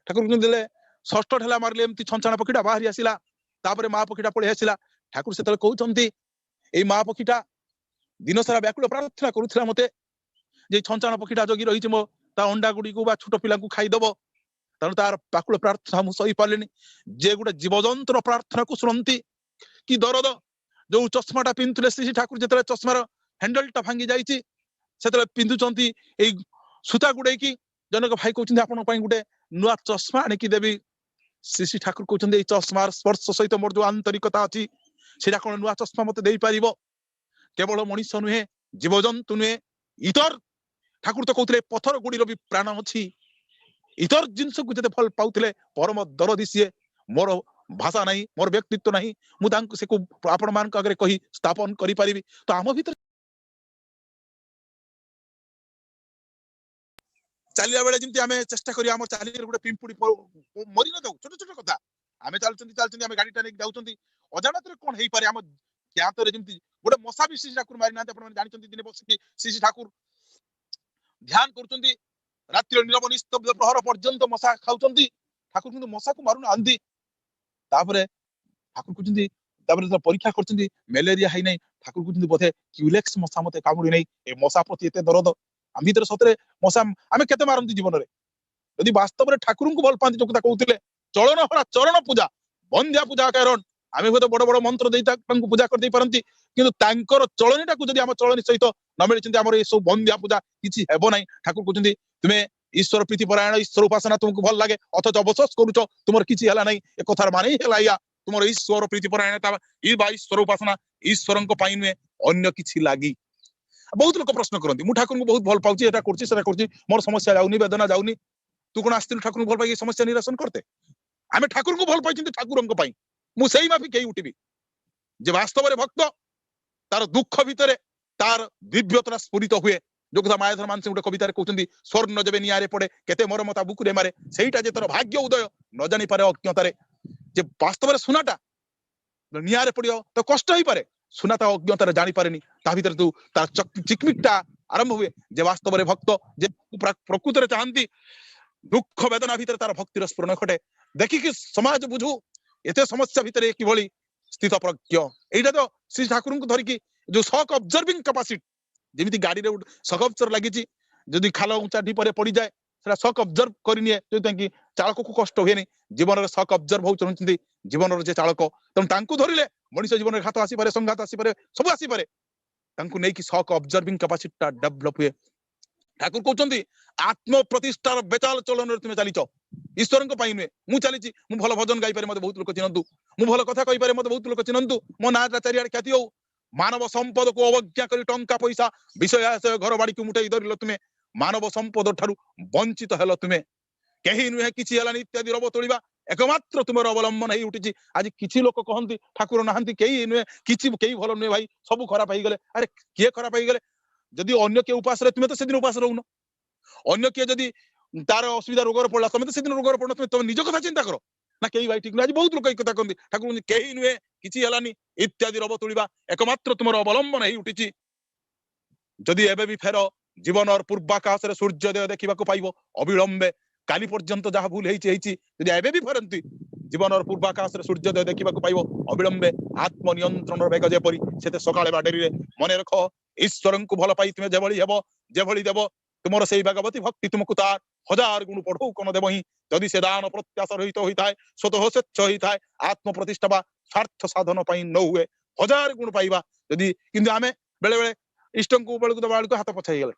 ठाकुर को देले 6ठ ढेला मारले एमती छंचान पखीटा बाहरी आसिला तापर मा पखीटा पळी आसिला ठाकुर सेतले कहउचंती एई मा पखीटा दिन सारा व्याकुल प्रार्थना करूथला मते जे छंचान पखीटा जगी रहिछि मो ता अंडा गुडी को बा छोट पिला को खाई दबो तनु तार व्याकुल प्रार्थना मु सही पालेनी जे गुटे जीवजंतर प्रार्थना को सुनंती कि दरद जो चश्माटा पिंधुले श्री ठाकुर जेतले चश्मार हैंडलटा भांगी जाईछि सेतले पिंधुचंती एई सुता गुडे की जनक भाई कहउछंती आपन पई गुटे नुआ चश्मा आने की देबी श्री ठाकुर कहउछंती एई चश्मार स्पर्श सहित मोर जो आंतरिकता अछि सेटा कोन नुआ चश्मा मते देई परिबो केवल मनुष्य नुहे जीवजंतु नुहे इतर ठाकुर तो कहते पथर गुड़ी भी प्राण अच्छी इतर जिनस को जते फल पाउथिले परम दरदी सीए मोर भाषा नहीं मोर व्यक्तित्व नहीं मुझे से आपण मान आगे कही स्थापन करि परिबी तो आम भीतर चलिया बेले जिमती आमे चेष्टा करी आम चाली गोटे पिंपुड़ी मरी न जाऊ छोट छोट कथा आमे चलचंती आमे गाड़ीटा नेक जाउचंती अजाणत रे कोन हेई पारे आम ज्ञात रे जिमती गोटे मशा भी श्री ठाकुर मारी नाते आपण जानिचंती दिने बसिकी श्री ठाकुर ध्यान करूचंती रात्रि नीरव निस्तब्ध प्रहर पर्यंत मशा खाउचंती ठाकुर किंतु मशा को मारुन आंदी तापरे ठाकुर कहउचंती तापरे परीक्षा करचंती मलेरिया हाई नै ठाकुर कहउचंती बोधे क्यूलेक्स मशा मते कामुडी नै ए मशा प्रति एते दरद आम भीतर सतरे मशा आमे केते मारंती जीवन रे यदि वास्तव रे ठाकुर को भल पांती जो कथा कहउतिले चलन हरा चरण पूजा बंध्या पूजा कारण आमे होतो बड़ बड़ मंत्र देई तांको पूजा कर देई परंती किंतु तांकर चलनीटा को जदि आम चलनी सहित न मिलिचंती हमर ए सब बंध्या पूजा किछि हेबो नै ठाकुर कहउचंती तुमे ईश्वर प्रीति परायण ईश्वर उपासना तुमको भल लागे अथच अवशोष करूछ तुमर किछि हला नै ए कथार माने हेला या तुमर ईश्वर प्रीति परायणता ई बा ईश्वर उपासना ईश्वरंको पाई नुए अन्य किछि लागी बहुत लोक प्रश्न करंती मु ठाकुर को बहुत भल पाउची एटा करची सेटा करची मोर समस्या जाउनी वेदना जाउनी तू कोन आस्तिल ठाकुर को भल पाई समस्या निरसन करते आमे ठाकुर को भल पाइछंती ठाकुरंको पाई मु सेही माफी केही उठिबी जे वास्तव भक्त तार दुख भितर तार दिव्यता स्फुरित हुए जो कथा मायाधर मानसिंह गोटे कवितार कहते स्वर्ण जब निआरे पड़े केते मरम ता बुकुरे मारे सेटा जे तोर भाग्य उदय न जानी पारे अज्ञतारे जे वास्तव सुनाटा निआरे पड़ियो तो कष्ट ही पारे सुना ता अज्ञतारे जानी पारेनी ता भितर तू तार चिकमिकटा आरंभ हुए जे वास्तव भक्त जे प्रकृति चाहती दुख वेदना भितर तार भक्तिर स्फुरण घटे देखिकी समाज बुझू एते समस्या भितर किभली स्थित प्रज्ञ एटा तो श्री ठाकुर को धरिकी जो शक ऑब्जर्विंग कैपेसिटी जेमिति गाड़ी रे शक ऑब्जर्व लागिची जदि खाल ऊंचा ढीपरे पड़ी जाए सेटा शक ऑब्जर्व करनिए जो ताकि चालक को कष्ट हुएनी जीवन रे शक ऑब्जर्व हो चलुंती जीवन रे जे चालक तम तांकु धरिले मनुष्य जीवन रे घात आसी पारे संघात आसी पारे सब आसी पारे तांकु नै कि शक ऑब्जर्विंग कैपेसिटी ता डेवलप हुए ठाकुर कहउचंदी आत्म प्रतिष्ठार बेचाल चलन रे तुमे चलीच ईश्वर को पाई नुए मु चलीची मु भल भजन गाई पारे मते बहुत लोक चिनंतु मु भल कथा कहि पारे मते बहुत लोक चिनंतु मो नाटा चारियाड ख्याति हो मानव संपद को अवज्ञा करी टंका पैसा विषय आशय घर बाड़ी को मुठे धरिल तुमे मानव संपद ठारू वंचित हेल तुमे केही नुहे किछि हलानी इत्यादि रब तोलिबा एकमात्र तुमर अवलंबन हेई उठिची आज किछि लोक कहंती ठाकुर नाहंती केही नुहे किछि केही भल नुहे भाई सब खराब हेई गेले अरे किए खराब हेई गेले जदि अन्य के उपास रे तुमे तो सेदिन उपास रहउनो अन्य के जदि तार असुविधा रोग रे पड़ला तुमे तो सेदिन रोग रे पड़नो तुमे निज कथा चिंता करो ना केही भाई ठीक न आज बहुत लोक कथा कहंती ठाकुर केही नुहे किछि हलानी इत्यादि रब तोलिबा एकमात्र तुमर अवलंबन हेई उठिची जदि एबे भी फेर जीवन और पूर्वाकाश रे सूर्योदय देखिबा को पाइबो अविलंबे काली पर्यंत जहा भूल हेइची जदि एबे भी फेरंती जीवन और पूर्वाकाश रे सूर्योदय देखिबा को पाइबो अविलंबे आत्म नियंत्रण रे बेग जेपरी सेते सकाळे बाडेरी रे मने रखो ईश्वरन को भल पाई तुमे जेभली हेबो जेभली देबो तुमर सेई भगवती भक्ति तुमको तार हजार गुण पढ़ो कोन देबही जदि से दान प्रत्याशा रहित होइताय स्वतः सच्च होइताय आत्म प्रतिष्ठा बा स्वार्थ साधन पाई न हुए हजार गुण पाइबा जदि किंतु आमे बेले बेले इष्टं को बेले को बाळको हाथ पछाई गेले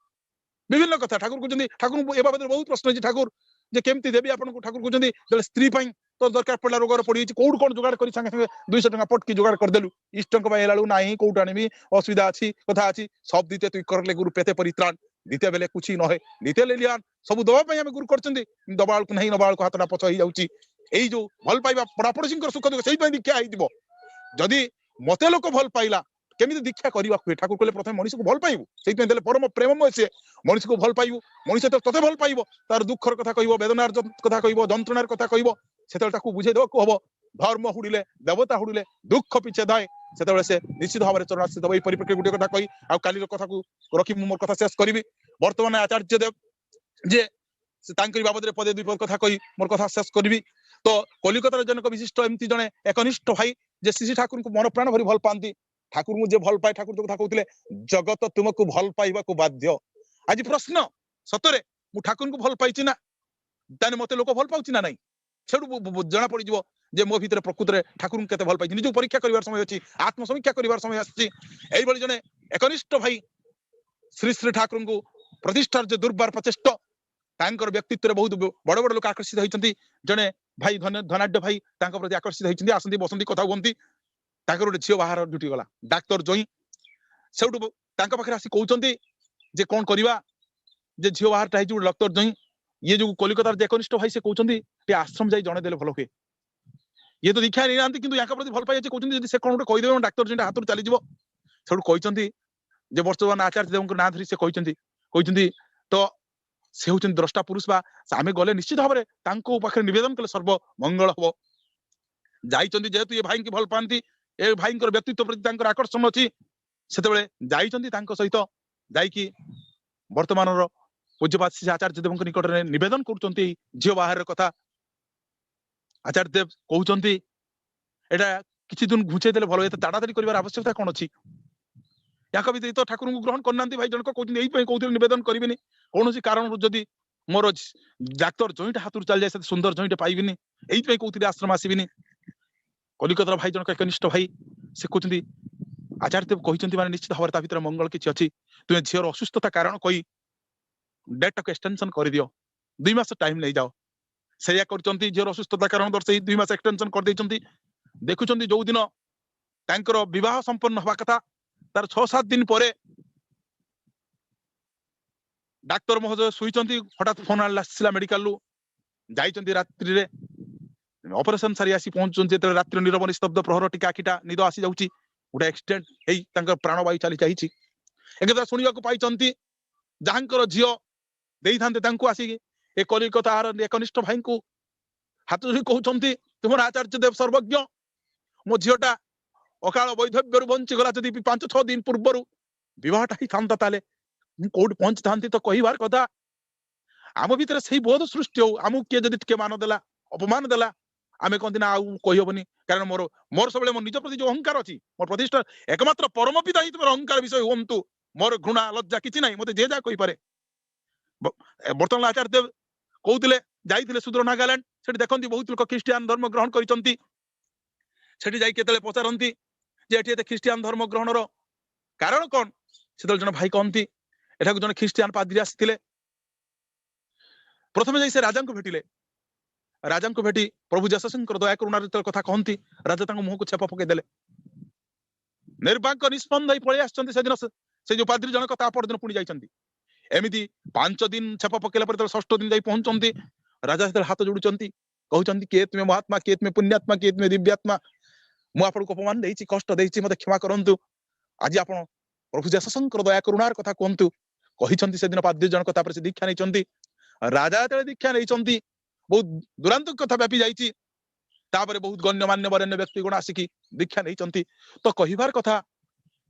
विभिन्न कथा ठाकुर कहते ठाकुर ए बाबद बहुत प्रश्न अछि ठाकुर जे केमती देबी आपन को ठाकुर कहते जले स्त्री पई तो दरकार पड़ला रोगर पड़ी कोड कोन जुगाड़ करी संगे संगे 200 टका पटकी जुगाड़ कर देलु इष्टं को हेलालु नाही कोड आनिबी असुविधा अछि कथा अछि सब दिते तु करले गुरु पेते परित्राण दिते बेले कुछ न है दिते ले लियान सब दबा पई हम गुरु करचंदी दबाळ को नहीं नबाळ को हाथना पछ ही जाउची एई जो भल पाइबा पड़ा पड़ोसिंकर सुख दुख सेई पई दीक्षा आइदिबो जदि मते लोक भल पाइला केमिति दीक्षा करबा हुए ठाकुर कहले प्रथम मनुष्य को भल पाइबो सेई पई देले परम प्रेममय से मनुष्य को भल पाइबो मनुष्य तो तते भल पाइबो तार दुखर कथा कहिबो वेदनार कथा कहिबो जंत्रणार कथा कहिबो सेतेल ताकू बुझे देबो को हबो धर्म हुडिले देवता हुडिले दुख पिछे दाय सेतेले से निश्चित भाबरे चरणास्थित होई परिप्रेक्षी गुटे कथा कहि आ काली कथा को रखि मोर कथा शेष करबी वर्तमान आचार्य देव जे से तांकरी बाबद रे पदे दुई पद कथा कहि मोर कथा शेष करबी तो कलिकतार जनक विशिष्ट एमती जने एकनिष्ठ भाई जे श्री ठाकुर को मन प्राण भरी भल पांती ठाकुर मु जे भल पाए ठाकुर जो कथा कहउतिले जगत तुमको भल पाइबा को बाध्य आज प्रश्न सतरे मु ठाकुर को भल पाइछि ना ताने मते लोक भल पाउछि ना नाही छेडु जना पड़ी जिवो जे मो भीतर प्रकृति रे ठाकुर केते भल पाइछि निजु परीक्षा करिवार समय अछि आत्म समीक्षा करिवार समय आछि एई बळी जने एकनिष्ठ भाई श्री श्री ठाकुर को प्रतिष्ठार जे दुर्बार प्रचेष्ट तांकर व्यक्तित्व रे बहुत बड़ बड़ लोक आकर्षित होइचंती जने भाई धनाढ्य भाई तांको प्रति आकर्षित होइचंती आसंती बसंती कथा हुंती तांकर गोटे झियो बाहर ड्यूटी गला डाक्टर जोई सेउटु तांका पाखरे आसी कहउचंती जे कोन करिवा जे झियो बाहर टाइजु डॉक्टर जोई ये जो कोलकाता जे एकनिष्ठ भाई से कहउचंती ते आश्रम जाई जणे देले भलो हुए ये तो दीक्षा नै नांती किंतु याका प्रति भल पाइ जे कहउचंती जदि से कोन गोटे कहि देबो डाक्टर जोई हाथ चली जिवो सेउटु कहउचंती जे वर्तमान आचार्य देवंक ना धरि से कहउचंती तो से होचन द्रष्टा पुरुष बा आमे गले निश्चित भाबरे तांको पाखरे निवेदन कले सर्व मंगल हबो जाइचंदी जेतु ये भाई की भल पांती ए भाईंकर व्यक्तित्व प्रति तांकर आकर्षण अछि सेतेबेले जाइचंदी तांको सहित जाइकी वर्तमान रो पूज्यपाद श्री आचार्य देवंक निकट रे निवेदन करूचंती जियो बाहर रे कथा आचार्य देव कहउचंती एटा किछि दिन घुचे देले भलो एते ताडाताडी करिवार आवश्यकता कोन अछि या कवि तो ठाकुर को ग्रहण करनांती भाई जनक कहउचंती एई पई कहउथिले निवेदन करिबेनी कोनोसी कारण जदि मोर डाक्टर जॉइंट हाथुर चल जाय सुंदर जॉइंट पाइबिनी एई पई कहउथिले आश्रम आसीबिनी कलिकतार भाई जनक एकनिष्ठ भाई से कहउचंती आचार्य देव कहउचंती माने निश्चित भाबरे ता भितर मंगल किछि अछि तुमे झियर असुस्थता कारण कहि डेट को एक्सटेंशन कर दियो 2 मास टाइम ले जाओ सेया करचंती झियर असुस्थता कारण दर्शई 2 मास एक्सटेंशन कर दैचंती देखुचंती जो दिन तांकर विवाह संपन्न हवा कथा तार 6-7 दिन परे डाक्टर महोदय सुईचंती हठात फोन आसिला मेडिकल लु जाइचंती रात्रि रे ऑपरेशन सारी आसी पहुंचचंती ते रात्रि निरव निस्तब्ध प्रहर टिका आखिटा निद आसी जाउची गोटे एक्सीडेंट हेई तांकर प्राणवायु चली जाइछि एकदा सुनिया को पाइचंती जहांकर झियो देई थांते तांको आसी ए कलिकतार एकनिष्ठ भाई को हाथ जोड़ी कहउचंती तुमर आचार्य देव सर्वज्ञ मो झियोटा अकाल वैधव्य बंची गला जदि 5-6 दिन पूर्व विवाहटा ही था ताले कोड पहुंच था तो कहिबार कथा आम भीतर से बोध सृष्टि हो आमको किए जदि टिके मान देला अपमान देला आमे कहती ना आउ कहिबनी कारण मोर मोर सब मोर निज प्रति जो अहंकार अछि मोर प्रतिष्ठा एकमात्र परम पिता ही तुम अहंकार विषय हुंतु मोर घृणा लज्जा किछि नाही मते जे जा कहि पारे वर्तमान आचार्य देव कहउतिले जाइतिले सुदूर नागालैंड सेठी देखंती बहुत लोक ख्रिस्टियन धर्म ग्रहण करिसंती सेठी जाई केतले पचारंती जे एठी एते ख्रिस्टियन धर्म ग्रहणर कारण कोन सेतल जन भाई कहंती एठा को जन ख्रिस्टियन पाद्री आसिथिले प्रथमे जाई से राजा को भेटिले राजा को भेटी प्रभु जयशंकर दया करुणार कथा कहंती राजा तांको मुह को छेप पके देले निर्वाक निष्पन्द पळै आछंती से दिन से जो पाद्री जन कथा पर दिन पुणी जाइछंती एमिति 5 दिन छेप पकेला पर 6 दिन जाई पहुंचंती राजा से हाथ जोडुचंती कहउचंती के तुमे महात्मा के तुमे पुण्यात्मा के तुमे दिव्यात्मा मु आपन को अपमान देइछि कष्ट देइछि मते क्षमा करंतु आज आपण प्रभु जयशंकर दया करुणार कथा कहंतु कहिसंती से दिन पाद्री जन कथा पर से दीक्षा नैचंती राजा तेरे दीक्षा नैचंती बहुत दुरांत कथा व्यापी जाइछि तापरे बहुत गण्यमान्य वरेण्य व्यक्ति गुण आसिकी दीक्षा नैचंती तो कहिबार कथा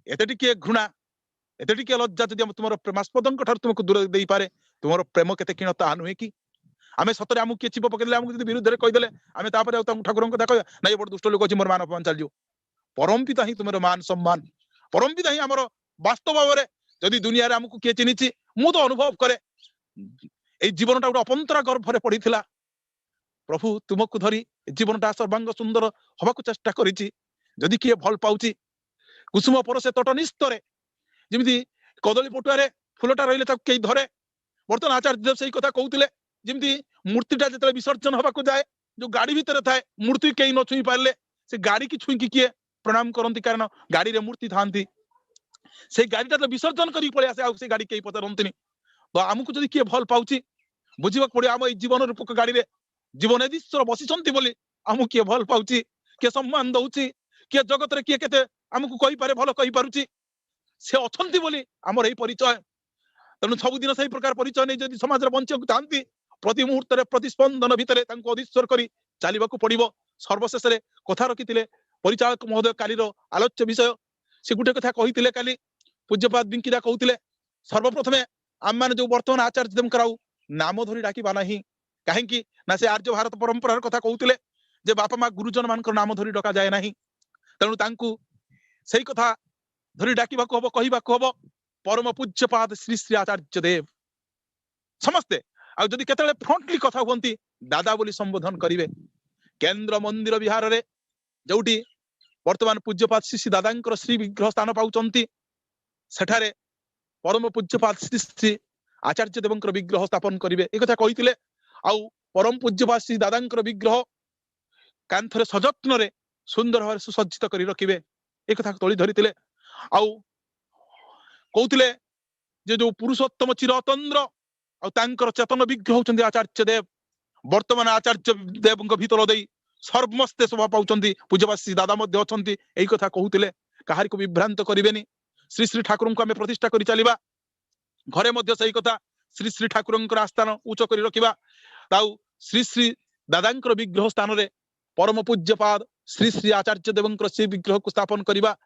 एते टिके घृणा एते टिके लज्जा जदि तुमर प्रेमास्पदंक ठार तुमको दूर देई पारे तुमर प्रेम केते किण ता नुहे कि आमे सतरे आमु के चिप पकेले आमु जदि विरुद्ध रे कहि देले आमे तापरे आ ठाकुरन कथा कहया नै बड दुष्ट लोक अछि मोर मान अपमान चल जो परम पिता ही तुमर मान सम्मान परम पिता ही हमर वास्तव भावरे जदि दुनिया रे आमु के चिनिछि मु तो अनुभव करे ए जीवनटा गोटे अपंतरा गर्भरे पड़िथिला प्रभु तुमको धरी जीवनटा सर्वांग सुंदर हवाको चेष्टा करिछि जदि किए भल पाउछि कुसुम परसे तट निस्तरे जेमिति कदली पटुआरे फुलटा रहिले ताको केई धरे वर्तमान आचार्य देव सही कथा कहउतिले जेमिति मूर्तिटा जतले विसर्जन हवाको जाए जो गाड़ी भीतर थाए मूर्ति केई न छुई पारले से गाड़ी की छुई किए प्रणाम करंती कारण गाड़ी रे मूर्ति थांती से गाड़ीटा तो विसर्जन करी पळे आसे आ से गाड़ी केई पचारंतिनी तो आमको जदि किए भल पाउछि बुझिबाक पड़े आम जीवन रूपक गाड़ी रे जीवनेश्वर बसिचंती बोली आमको किए भल पाउछि किए सम्मान दउछि किए जगत रे किए केते आमको कहि पारे भल कहि पारुछि से अछंती बोली हमर एई परिचय तनु सब दिन सही प्रकार परिचय नै जदि समाज रे बंचिବାକୁ चाहंती प्रति मुहूर्त रे प्रतिस्पंदन भितरे तांको अधिश्वर करी चालिबाकू पड़िबो सर्वशेष रे कथा रखितिले परिचालक महोदय कालीर आलोच्य विषय से गुटे कथा कहितिले काली पूज्यपाद बिंकिदा कहउतिले सर्वप्रथमे आम माने जो वर्तमान आचार्य देव कराउ नाम धरी डाकिबा नाही काहेकि ना से आर्य भारत परंपरा कथा कहउतिले जे बापा मा गुरुजन मानकर नाम धरी डका जाय नाही तनु तांकू सही कथा धरी डाकिबाकू हबो कहिबाकू हबो परम पूज्यपाद श्री श्री आचार्य देव समस्ते आ जदि केतले फ्रंटली कथा होंती दादा बोली संबोधन करिवे केंद्र मंदिर विहार रे जोटी वर्तमान पूज्यपाद श्री श्री दादांकर श्री विग्रह स्थान पाउचंती सेठारे परम पूज्यपाद श्री श्री आचार्य देवंकर विग्रह स्थापन करिवे ए कथा कहितिले आ परम पूज्यपाद श्री दादांकर विग्रह कांथरे सजत्न रे सुंदर भाव सुसज्जित करी रखिवे ए कथा तोली धरितिले आ कहउतिले जे जो पुरुषोत्तम चिरतंद्र आ तांकर चेतन विग्रह होचंदी आचार्य देव वर्तमान आचार्य देवंक भीतर देई सर्वमस्ते शोभा पाउचंदी पूज्यपाद श्री दादा मध्ये अछंती एई कथा कहउतिले काहारी को विभ्रांत करिवेनी श्री श्री ठाकुर को आमे प्रतिष्ठा करी चलिबा घरे मध्ये सही कथा श्री श्री ठाकुरंकर आस्थान उच्च करी रखिबा ताऊ श्री श्री दादांकर विग्रह स्थान रे परम पूज्यपाद श्री श्री आचार्य देवंकर श्री विग्रह को स्थापन करिबा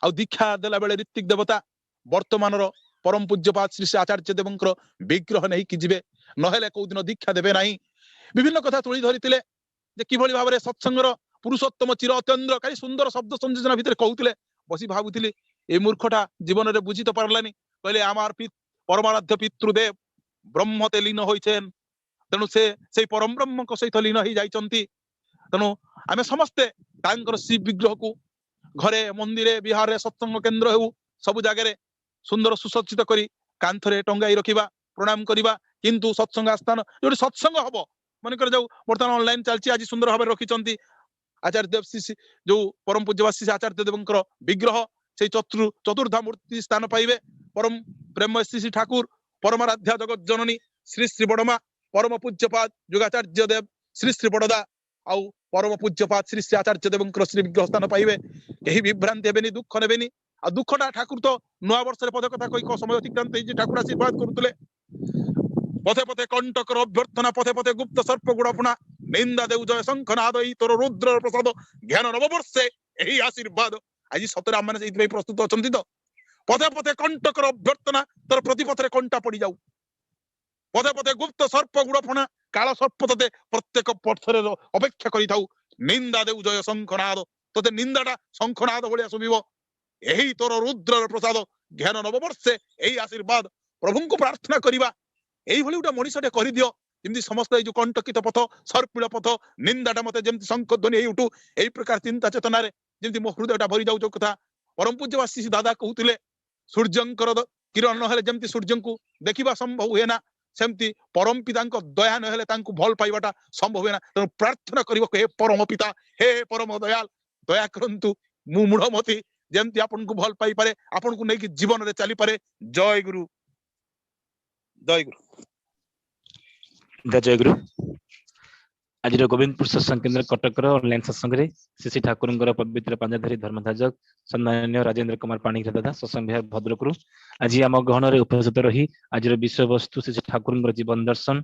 आ दीक्षा देला बेले ऋत्विक देवता वर्तमानर परम पूज्यपाद श्री श्री आचार्य देवंकर विग्रह नहीं कि जिवे नहेले को दिन दीक्षा देबे नाही विभिन्न कथा तुली धरितिले जे किभଳି भाबरे सत्संगर पुरुषोत्तम चिरतंद्र काई सुंदर शब्द संयोजन भितर कहउतिले बसी भाबुतिली ए मूर्खटा जीवन रे बुझी तो पारलानी कहले आमार परमाराध्य पितृदेव ब्रह्मते लीन होइछेन तेणु से परम ब्रह्म को सहित लीन ही जाइचंती तेणु आमे समस्ते तांकर श्री विग्रह को घरे मंदिरे बिहार सत्संग केंद्र हेउ सब जगह सुंदर सुसज्जित करी कांथरे टंगाई रखिबा प्रणाम करिबा किंतु सत्संग स्थान जो सत्संग हबो मन कर जाऊ वर्तमान ऑनलाइन चलची आज सुंदर भाव रखिचंती आचार्य देव श्री जो परम पूज्यपाद श्री आचार्य देवंकर विग्रह से चतुर्धा मूर्ति स्थान पाइबे परम प्रेम श्री श्री ठाकुर परमाराध्या जगत जननी श्री श्री बड़मा परम पूज्यपाद युगाचार्य देव श्री श्री बड़दा आउ परम पूज्यपाद श्री श्री आचार्य देवंकर श्री विग्रह स्थान पाइबे केही विभ्रांति हेबेनी दुख नेबेनी आ दुखटा ठाकुर तो नुआ वर्ष रे पद कथा कई समय अतिक्रांत हे ठाकुर आशीर्वाद करुतले पथे पथे कंटकर अभ्यर्थना पथे पथे गुप्त सर्प गुड़ापुना निंदा देउ जय शंखनाद ई तोर रुद्र प्रसाद ज्ञान नववर्षे एही आशीर्वाद आज सतरे आम मैंने प्रस्तुत अछंती तो पथे पथे कंटकर अभ्यर्थना तोर प्रतिपथरे कंटा पड़ी जाऊ पथे पथे गुप्त सर्प गुड़फणा काल सर्प तते प्रत्येक पथरे अपेक्षा करि थाउ निंदा देउ जय शंखनाद तते निंदाटा शंखनाद भलिया सुबिबो एही तोर रुद्र प्रसाद ज्ञान नववर्षे एही आशीर्वाद प्रभु को प्रार्थना करिबा एही भली उटा मनीषटे करि दियो जेमति समस्त ए जो कंटकित पथ सर्पिल पथ निंदाटा मते जेमति शंख ध्वनि एही उठू एही प्रकार चिंता चेतना रे जेमति मो हृदयटा भरि जाउ कथा परम पूज्यवासी दादा कहउतिले सूर्यंकर किरण नहेले जेमति सूर्यंकु देखिबा संभव हुए ना सेमती परम पिता दया नहेले तांकु भल पाइबाटा संभव हुए ना तेणु प्रार्थना करिबो हे परम पिता हे परम दयाल दया करंतु मु मूढ़मती जेमती आपन को भल पाई पारे आपन को नै कि जीवन रे चली पारे जय गुरु जय गुरु जय गुरु आज गोविंदपुर सत्संग केन्द्र कटक ऑनलाइन सत्संग रे श्री ठाकुर पवित्र पांजाधारी धर्मध्वज सम्माननीय राजेंद्र कुमार पाणिग्राही दादा सत्संग विहार भद्रकरू आज आम गहन रे उपस्थित रही आज विषय वस्तु श्री ठाकुर जीवन दर्शन